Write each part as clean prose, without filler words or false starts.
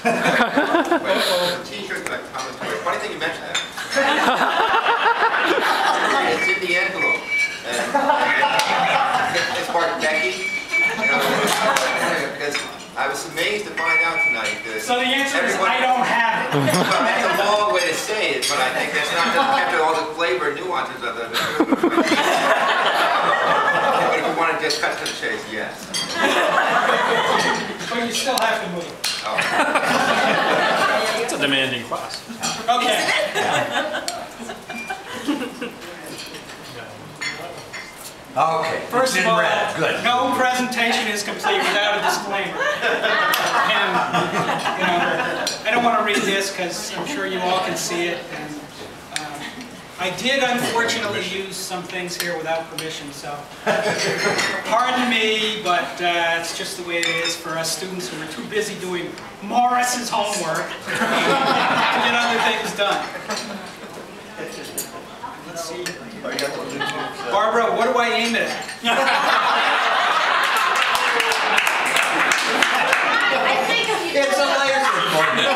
Well, T-shirt that comes to it. Funny thing you mentioned that. It's in the envelope. It's marked Becky. Because I was amazed to find out tonight that. So the answer is I don't have it. Well, that's a long way to say it, but I think that's not just capture all the flavor and nuances of it. But if you want to just cut to the chase, yes. But you still have to move. Oh. It's a demanding class. Okay. Okay. First of all, good. no presentation is complete without a disclaimer. And, you know, I don't want to read this because I'm sure you all can see it. And, I did unfortunately use some things here without permission, so pardon me, but it's just the way it is for us students who are too busy doing Morris's homework to get other things done. Let's see. Barbara, what do I aim it at? It's a laser pointer.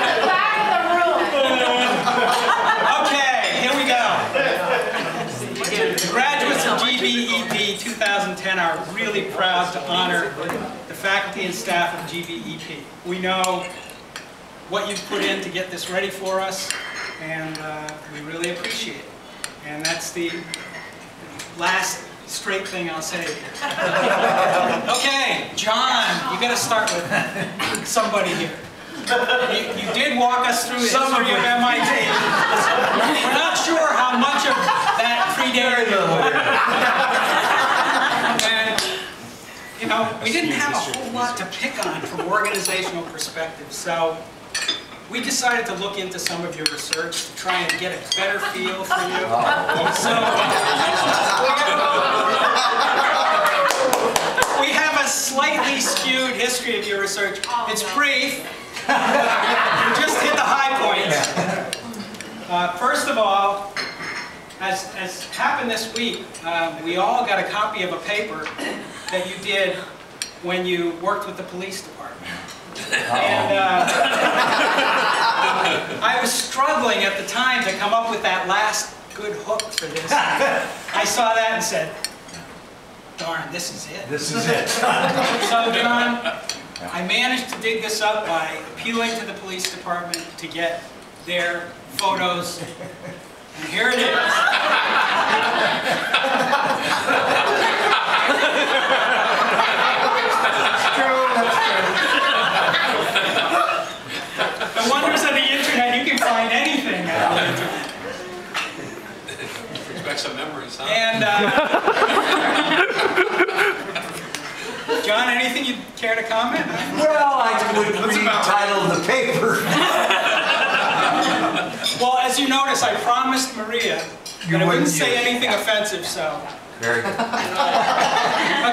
Okay, here we go. The graduates of GBEP 2010 are really proud to honor the faculty and staff of GBEP. We know what you've put in to get this ready for us, and we really appreciate it. And that's the last straight thing I'll say. Okay, John, you got to start with somebody here. You did walk us through the history of MIT. We're not sure how much of that predated you. And, you know, we didn't have a whole lot to pick on from organizational perspective, so we decided to look into some of your research to try and get a better feel for you. So, we have a slightly skewed history of your research. It's brief. You just hit the high points. First of all, as happened this week, we all got a copy of a paper that you did when you worked with the police department. And I was struggling at the time to come up with that last good hook for this. I saw that and said, darn, this is it. This is it. So, John, I managed to dig this up by appealing to the police department to get their photos, and here it is. The wonders of the internet, you can find anything on the internet. Brings back some memories, huh? And, John, anything you'd care to comment? Well, I would retitle the paper. Well, as you notice, I promised Maria that I wouldn't say anything offensive, so. Very good.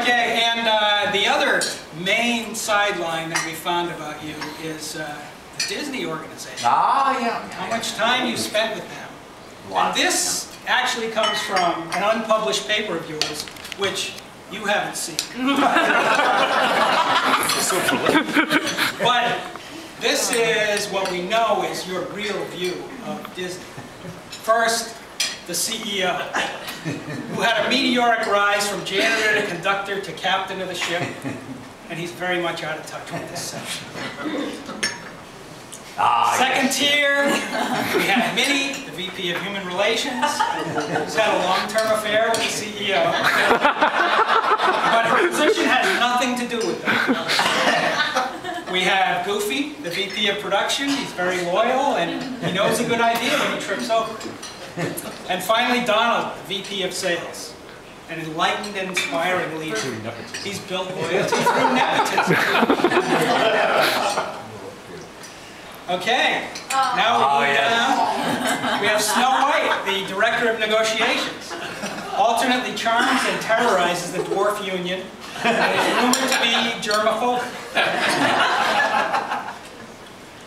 Okay, and the other main sideline that we found about you is the Disney organization. Ah, yeah. How much time you spent with them. And this actually comes from an unpublished paper of yours, which you haven't seen. But this is what we know is your real view of Disney. First, the CEO, who had a meteoric rise from janitor to conductor to captain of the ship, and he's very much out of touch with this section. Second tier, we have Minnie, the VP of Human Relations, who's had a long-term affair with the CEO. But her position has nothing to do with that. We have Goofy, the VP of Production. He's very loyal, and he knows a good idea when he trips over. And finally, Donald, the VP of Sales. An enlightened and inspiring leader. He's built loyalty through nepotism. Okay, now we move down. We have Snow White, the Director of Negotiations. Alternately charms and terrorizes the dwarf union, and is rumored to be germaphobic.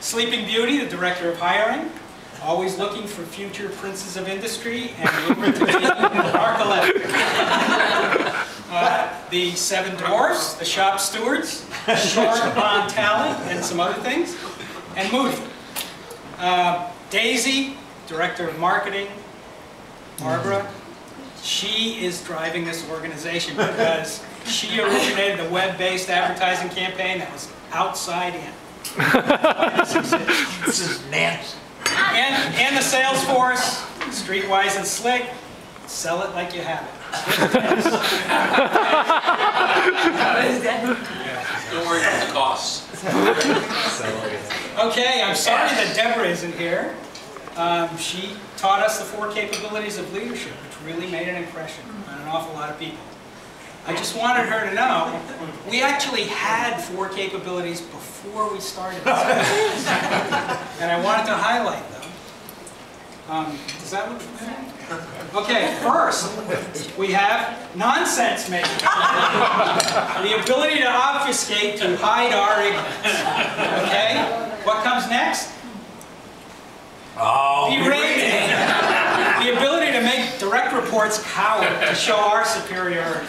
Sleeping Beauty, the Director of Hiring. Always looking for future princes of industry, and rumored to be narcoleptic. The Seven Dwarfs, the shop stewards, short on talent, and some other things. and Moody. Daisy, Director of Marketing, Barbara, she is driving this organization because she originated the web-based advertising campaign that was outside in. This is Nancy. And the sales force, streetwise and slick, sell it like you have it. Don't worry about the costs. Okay, I'm sorry that Deborah isn't here. She taught us the 4 capabilities of leadership, which really made an impression on an awful lot of people. I just wanted her to know, we actually had 4 capabilities before we started this. And I wanted to highlight them. Does that look familiar? Okay, first, we have nonsense making. The ability to obfuscate, to hide our ignorance. Okay? What comes next? Oh, Berating. The ability to make direct reports cower, to show our superiority.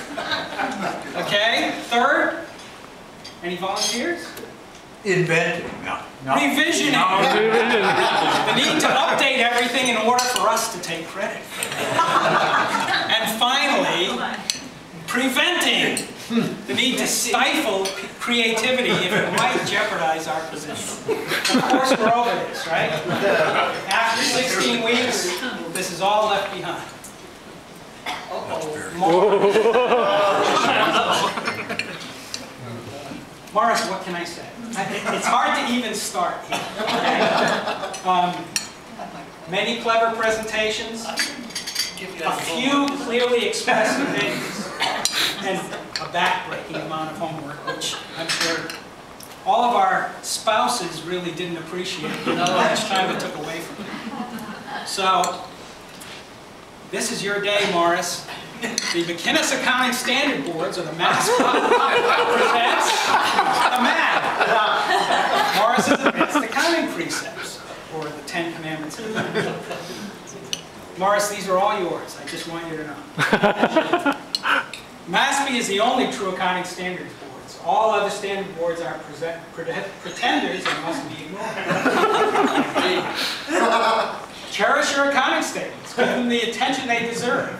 Okay? Third, any volunteers? inventing. No. Revisioning. The need to update everything in order for us to take credit. And finally, preventing. The need to stifle creativity if it might jeopardize our position. Of course, we're over this, right? After 16 weeks, this is all left behind. Morris, what can I say? It's hard to even start here. Many clever presentations, a few clearly expressed opinions, and a back-breaking amount of homework, which I'm sure all of our spouses really didn't appreciate how much time it took away from them. So, this is your day, Morris. The McInnes Accounting Standard Boards, or the mascot, presents the MAD. Morris's Advanced Accounting Precepts, or the 10 Commandments of Accounting. Morris, these are all yours. I just want you to know. MASPE is the only true accounting standards boards. All other standard boards are pretenders and must be ignored. Cherish your accounting statements. Give them the attention they deserve.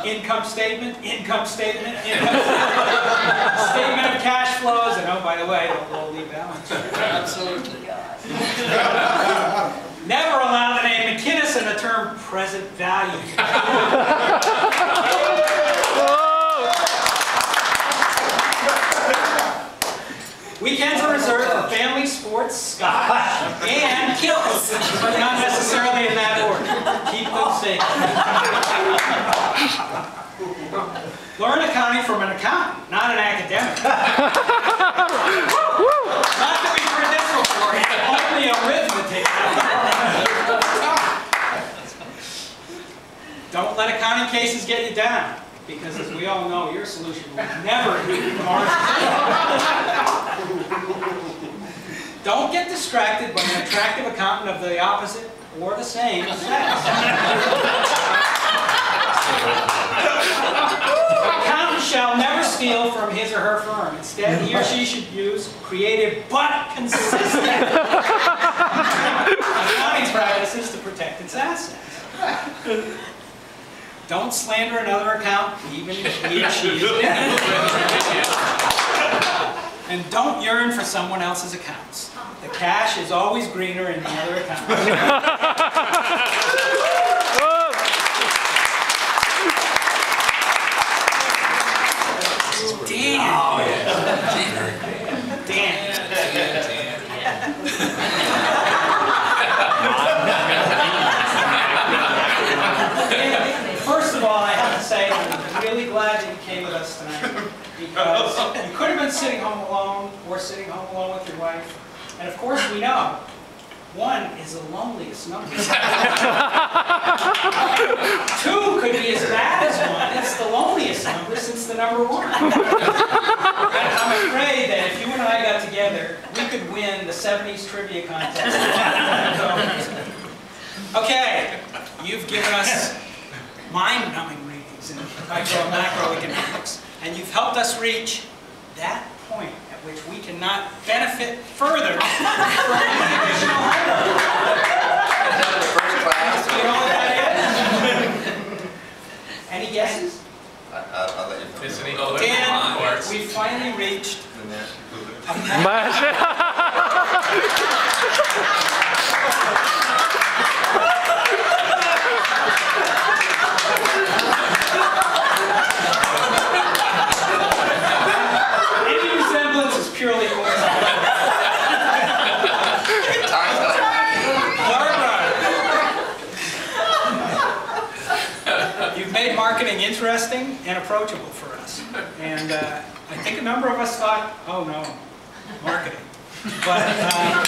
Income statement, income statement, income statement, statement of cash flows, and oh, by the way, the lowly balance sheet. Absolutely. Never allow the name McInnes and the term present value. Weekends are reserved for family, sports, scotch, and kills, but not necessarily in that order. Keep them safe. Learn accounting from an accountant, not an academic. Not to be credentialed for it, only arithmetic. Don't let accounting cases get you down, because as we all know, your solution will never be margin. Don't get distracted by an attractive accountant of the opposite or the same sex. Accountant shall never steal from his or her firm. Instead, he or she should use creative but consistent accounting practices to protect its assets. Don't slander another accountant, even if he or she is dead. And don't yearn for someone else's accounts. The cash is always greener in the other accounts. Dan. Oh, yeah. Dan. First of all, I have to say I'm really glad that you came with us tonight, because you could have been sitting home alone or sitting home alone with your wife. And of course we know, one is the loneliest number. Two could be as bad as one. It's the loneliest number since the number one. And I'm afraid that if you and I got together, we could win the 70s trivia contest. Okay, you've given us mind-numbing readings in micro and macroeconomics, and you've helped us reach that point at which we cannot benefit further from any additional interesting and approachable for us. And I think a number of us thought, oh no, marketing. But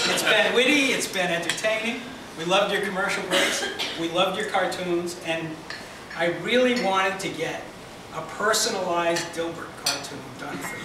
it's been witty, it's been entertaining. We loved your commercial breaks, we loved your cartoons, and I really wanted to get a personalized Dilbert cartoon done for you.